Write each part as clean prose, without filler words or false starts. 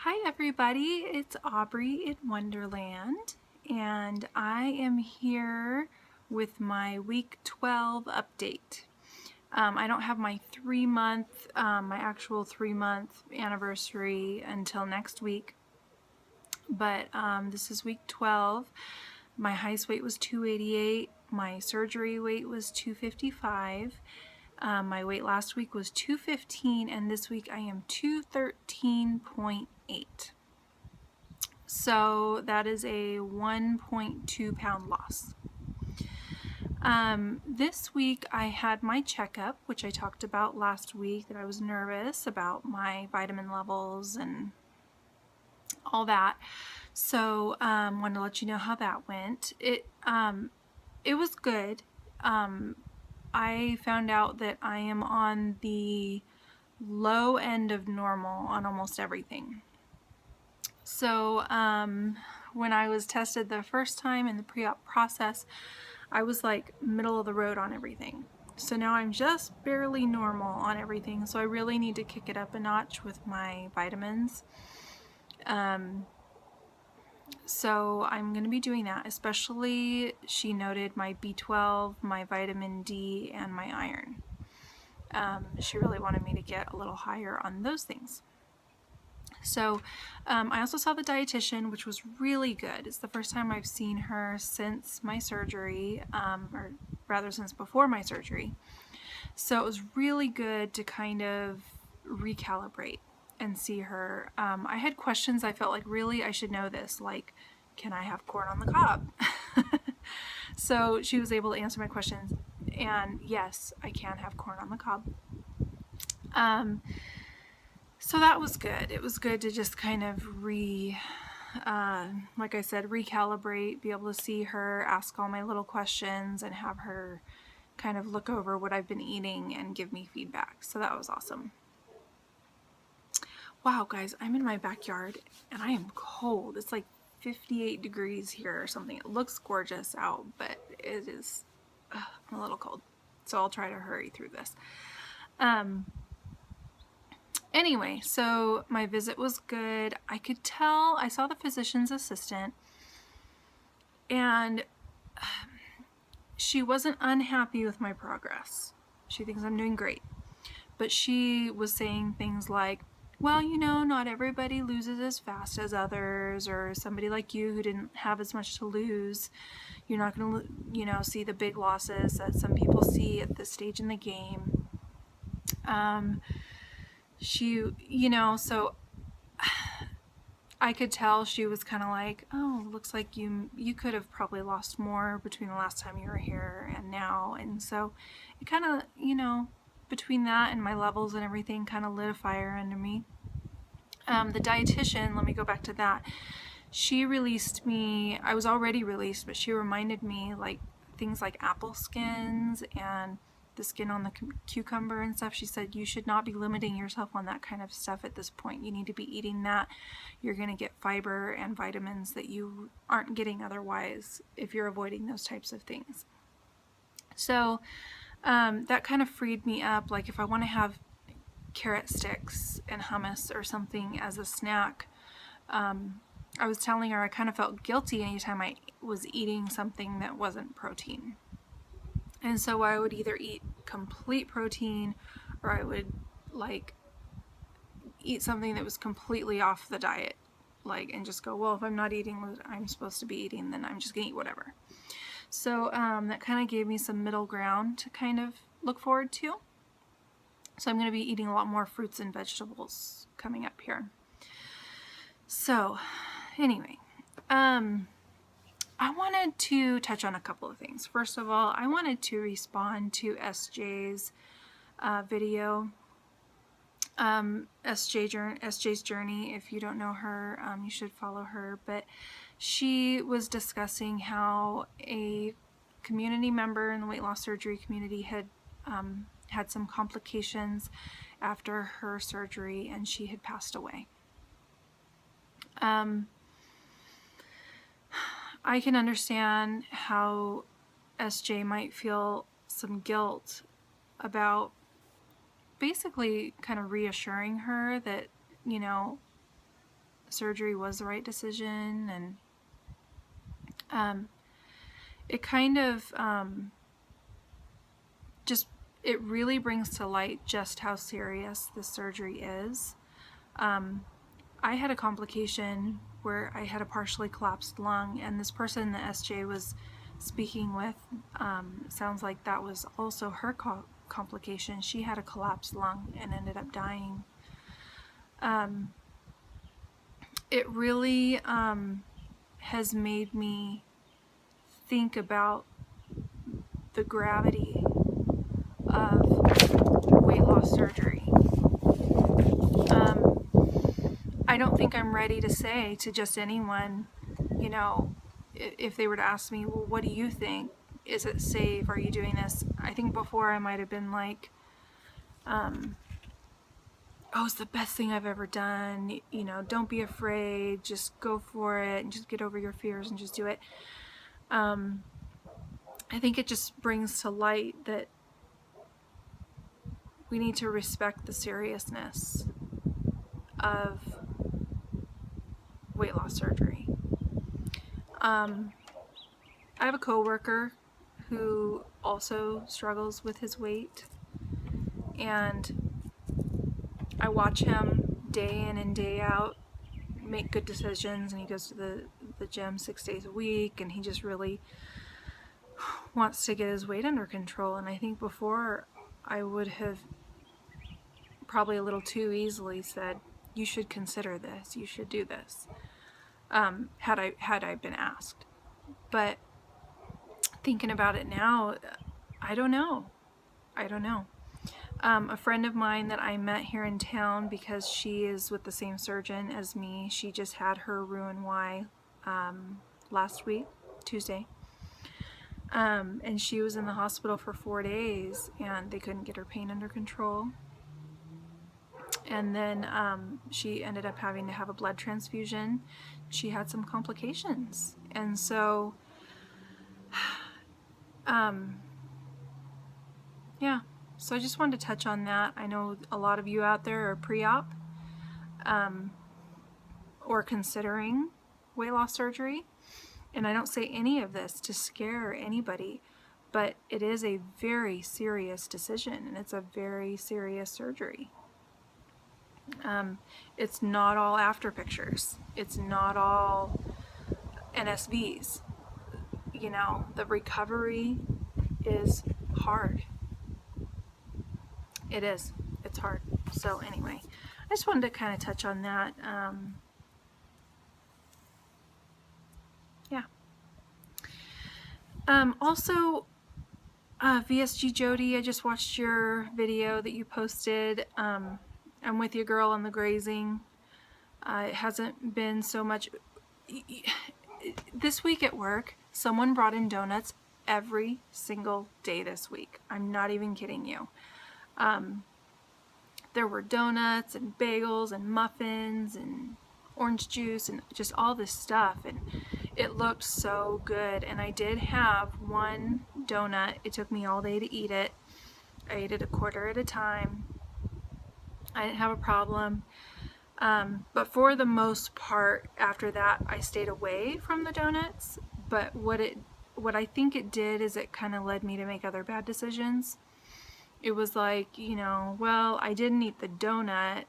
Hi everybody, it's Aubrey in Wonderland, and I am here with my week 12 update. I don't have my my actual 3-month anniversary until next week, but this is week 12. My highest weight was 288, my surgery weight was 255. My weight last week was 215, and this week I am 213.8. So that is a 1.2 pound loss. This week I had my checkup, which I talked about last week, that I was nervous about my vitamin levels and all that. So wanted to let you know how that went. It was good. I found out that I am on the low end of normal on almost everything. So when I was tested the first time in the pre-op process, I was like middle of the road on everything. So now I'm just barely normal on everything. So I really need to kick it up a notch with my vitamins. So I'm going to be doing that, especially she noted my B12, my vitamin D, and my iron. She really wanted me to get a little higher on those things. So I also saw the dietitian, which was really good. It's the first time I've seen her since my surgery, or rather since before my surgery. So it was really good to kind of recalibrate and see her. I had questions. I felt like, really, I should know this. Like, can I have corn on the cob? So she was able to answer my questions. And yes, I can have corn on the cob. So that was good. It was good to just kind of like I said, recalibrate, be able to see her, ask all my little questions, and have her kind of look over what I've been eating and give me feedback. So that was awesome. Wow, guys, I'm in my backyard and I am cold. It's like 58 degrees here or something. It looks gorgeous out, but it is, I'm a little cold. So I'll try to hurry through this. Anyway, so my visit was good. I could tell, I saw the physician's assistant, and she wasn't unhappy with my progress. She thinks I'm doing great. But she was saying things like, well, you know, not everybody loses as fast as others, or somebody like you who didn't have as much to lose, you're not going to, you know, see the big losses that some people see at this stage in the game. She, you know, so I could tell she was kind of like, oh, looks like you could have probably lost more between the last time you were here and now. And so it kind of, you know, between that and my levels and everything, kind of lit a fire under me. The dietitian, let me go back to that. She released me, I was already released, but she reminded me like things like apple skins and the skin on the cucumber and stuff. She said you should not be limiting yourself on that kind of stuff at this point. You need to be eating that. You're going to get fiber and vitamins that you aren't getting otherwise if you're avoiding those types of things. So that kind of freed me up. Like if I want to have carrot sticks and hummus or something as a snack, I was telling her I kind of felt guilty anytime I was eating something that wasn't protein. And so I would either eat complete protein or I would like eat something that was completely off the diet, like, and just go, well, if I'm not eating what I'm supposed to be eating, then I'm just gonna eat whatever. So that kind of gave me some middle ground to kind of look forward to. So I'm going to be eating a lot more fruits and vegetables coming up here. So anyway, I wanted to touch on a couple of things. First of all, I wanted to respond to SJ's video. SJ's journey, if you don't know her, you should follow her, but she was discussing how a community member in the weight loss surgery community had had some complications after her surgery and she had passed away. I can understand how SJ might feel some guilt about basically kind of reassuring her that, you know, surgery was the right decision, and it kind of it really brings to light just how serious this surgery is. I had a complication where I had a partially collapsed lung, and this person that SJ was speaking with, sounds like that was also her complication. She had a collapsed lung and ended up dying. It really has made me think about the gravity of weight loss surgery. I don't think I'm ready to say to just anyone, you know, if they were to ask me, well, what do you think? Is it safe? Are you doing this? I think before I might have been like, oh, it's the best thing I've ever done. You know, don't be afraid. Just go for it and just get over your fears and just do it. I think it just brings to light that we need to respect the seriousness of weight loss surgery. I have a coworker who also struggles with his weight, and I watch him day in and day out make good decisions, and he goes to the gym 6 days a week, and he just really wants to get his weight under control. And I think before I would have probably a little too easily said, you should consider this, you should do this, had I been asked. But thinking about it now, I don't know. A friend of mine that I met here in town, because she is with the same surgeon as me, she just had her RNY last week, Tuesday. And she was in the hospital for 4 days, and they couldn't get her pain under control. And then she ended up having to have a blood transfusion. She had some complications. And so, yeah. So I just wanted to touch on that. I know a lot of you out there are pre-op or considering weight loss surgery. And I don't say any of this to scare anybody, but it is a very serious decision, and it's a very serious surgery. It's not all after pictures. It's not all NSVs. You know, the recovery is hard. It is. It's hard. So anyway, I just wanted to kind of touch on that. Yeah. Also, VSG Jody, I just watched your video that you posted. I'm with your girl on the grazing. It hasn't been so much. This week at work, someone brought in donuts every single day this week. I'm not even kidding you. There were donuts and bagels and muffins and orange juice and just all this stuff, and it looked so good. And I did have one donut. It took me all day to eat it. I ate it a quarter at a time. I didn't have a problem. But for the most part, after that, I stayed away from the donuts. But what I think it did is it kind of led me to make other bad decisions. It was like, you know, well, I didn't eat the donut,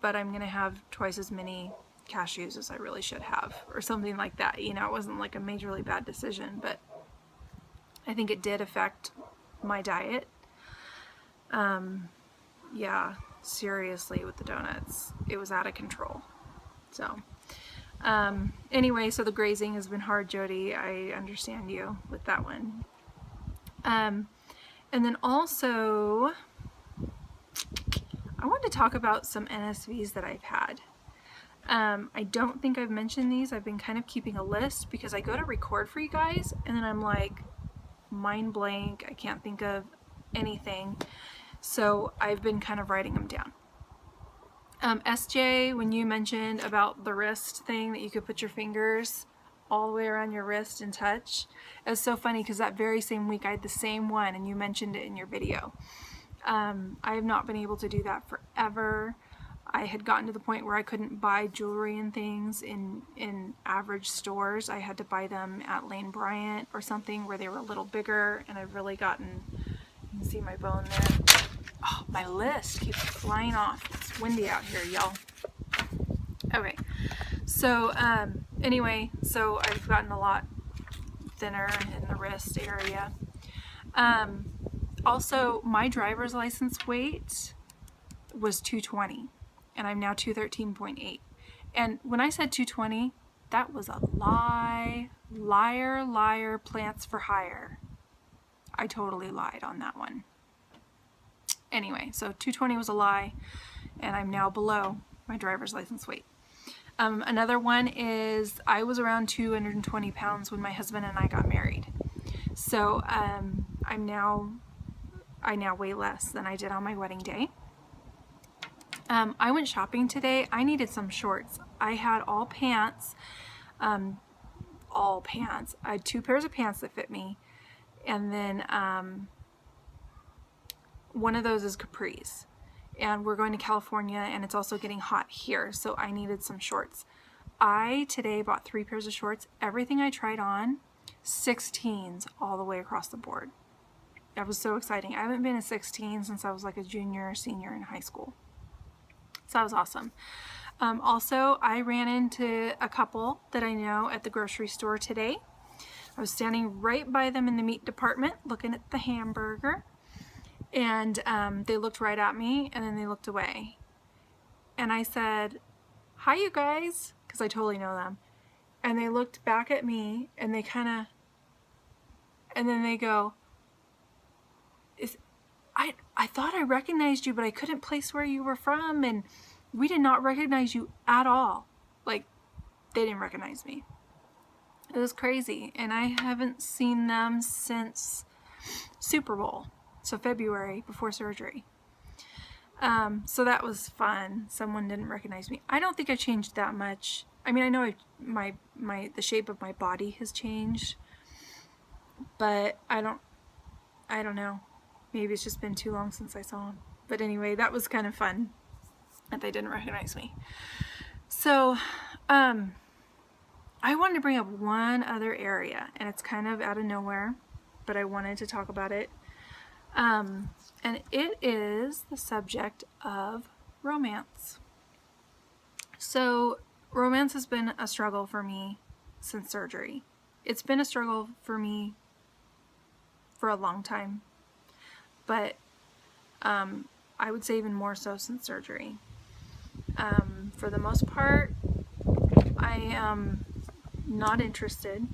but I'm going to have twice as many cashews as I really should have, or something like that. You know, it wasn't like a majorly bad decision, but I think it did affect my diet. Yeah, seriously, with the donuts, it was out of control. So, anyway, so the grazing has been hard, Jody. I understand you with that one. And then also, I want to talk about some NSVs that I've had. I don't think I've mentioned these. I've been kind of keeping a list because I go to record for you guys and then I'm like mind blank. I can't think of anything. So I've been kind of writing them down. SJ, when you mentioned about the wrist thing that you could put your fingers all the way around your wrist and touch, it was so funny because that very same week I had the same one and you mentioned it in your video. I have not been able to do that forever. I had gotten to the point where I couldn't buy jewelry and things in average stores. I had to buy them at Lane Bryant or something where they were a little bigger, and I've really gotten, you can see my bone there. Oh, my list keeps flying off. It's windy out here, y'all. Okay, so anyway, so I've gotten a lot thinner in the wrist area. Also, my driver's license weight was 220, and I'm now 213.8. And when I said 220, that was a lie. Liar, liar, plants for hire. I totally lied on that one. Anyway, so 220 was a lie, and I'm now below my driver's license weight. Another one is I was around 220 pounds when my husband and I got married. So I now weigh less than I did on my wedding day. I went shopping today. I needed some shorts. I had all pants. I had 2 pairs of pants that fit me, and then one of those is capris. And we're going to California, and it's also getting hot here, so I needed some shorts. I today bought 3 pairs of shorts. Everything I tried on, 16s all the way across the board. That was so exciting. I haven't been a 16 since I was like a junior or senior in high school. So that was awesome. Also, I ran into a couple that I know at the grocery store today. I was standing right by them in the meat department looking at the hamburger. And they looked right at me, and then they looked away. And I said, "Hi, you guys," because I totally know them. And they looked back at me, and they kind of, and then they go, I thought I recognized you, but I couldn't place where you were from, and we did not recognize you at all. Like, they didn't recognize me. It was crazy, and I haven't seen them since Super Bowl. So February, before surgery. So that was fun. Someone didn't recognize me. I don't think I changed that much. I mean, I know the shape of my body has changed, but I don't know. Maybe it's just been too long since I saw them. But anyway, that was kind of fun that they didn't recognize me. So, I wanted to bring up one other area, and it's kind of out of nowhere, but I wanted to talk about it. And it is the subject of romance. So romance has been a struggle for me since surgery. It's been a struggle for me for a long time, but I would say even more so since surgery. For the most part, I am not interested.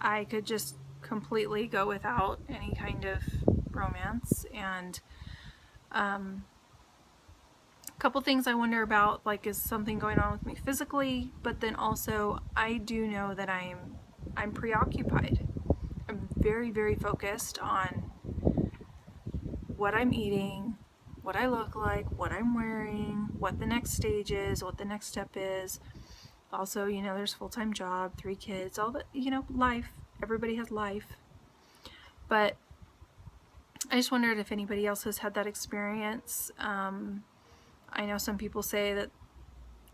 I could just completely go without any kind of romance, and a couple things I wonder about, like, is something going on with me physically, but then also I do know that I'm preoccupied. I'm very, very focused on what I'm eating, what I look like, what I'm wearing, what the next stage is, what the next step is. Also, you know, there's full-time job, 3 kids, all the, you know, life. Everybody has life. But I just wondered if anybody else has had that experience. I know some people say that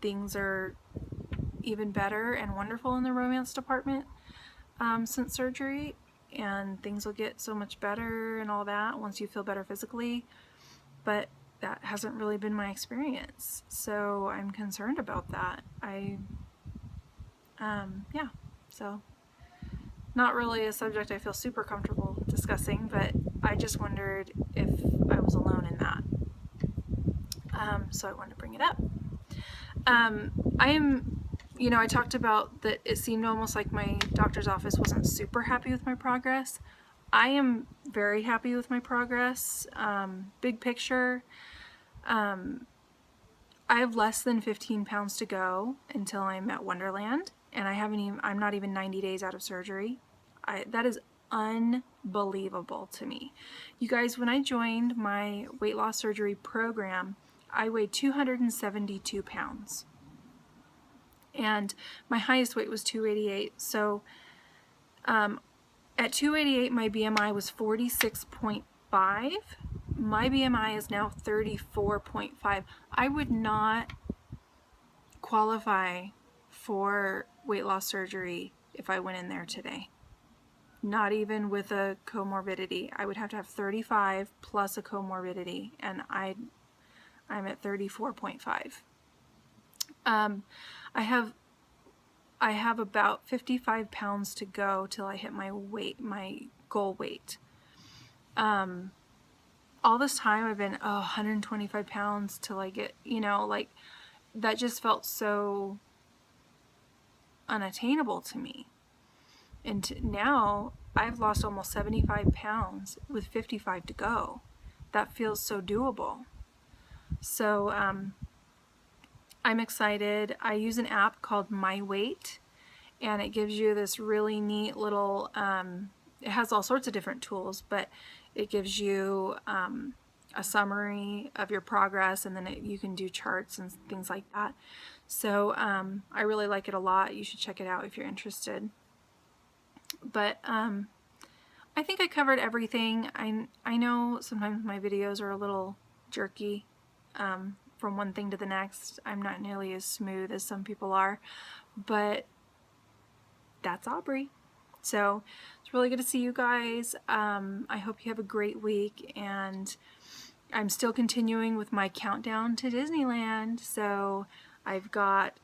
things are even better and wonderful in the romance department since surgery, and things will get so much better and all that once you feel better physically. But that hasn't really been my experience, so I'm concerned about that. Yeah, so not really a subject I feel super comfortable discussing, but I just wondered if I was alone in that. So I wanted to bring it up. I talked about that it seemed almost like my doctor's office wasn't super happy with my progress. I am very happy with my progress. Big picture, I have less than 15 pounds to go until I'm at Wonderland, and I'm not even 90 days out of surgery. That is unbelievable to me. You guys, when I joined my weight loss surgery program, I weighed 272 pounds. And my highest weight was 288. So at 288, my BMI was 46.5. my BMI is now 34.5. I would not qualify for weight loss surgery if I went in there today. Not even with a comorbidity. I would have to have 35 plus a comorbidity, and I'm at 34.5. I have about 55 pounds to go till I hit my goal weight. All this time I've been 125 pounds till I get, like, that just felt so unattainable to me. And now I've lost almost 75 pounds with 55 to go. That feels so doable. So I'm excited. I use an app called My Weight, and it gives you this really neat little, it has all sorts of different tools, but it gives you a summary of your progress, and then you can do charts and things like that. So I really like it a lot. You should check it out if you're interested. But I think I covered everything. I know sometimes my videos are a little jerky from one thing to the next. I'm not nearly as smooth as some people are, but that's Aubrey. So it's really good to see you guys. I hope you have a great week, and I'm still continuing with my countdown to Disneyland. So I've got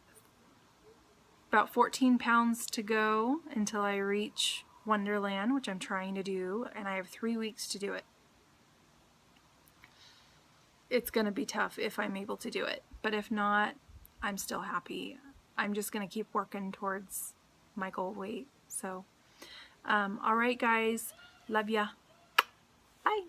about 14 pounds to go until I reach Wonderland, which I'm trying to do, and I have 3 weeks to do it. It's going to be tough if I'm able to do it, but if not, I'm still happy. I'm just going to keep working towards my goal weight. So, all right, guys. Love ya. Bye.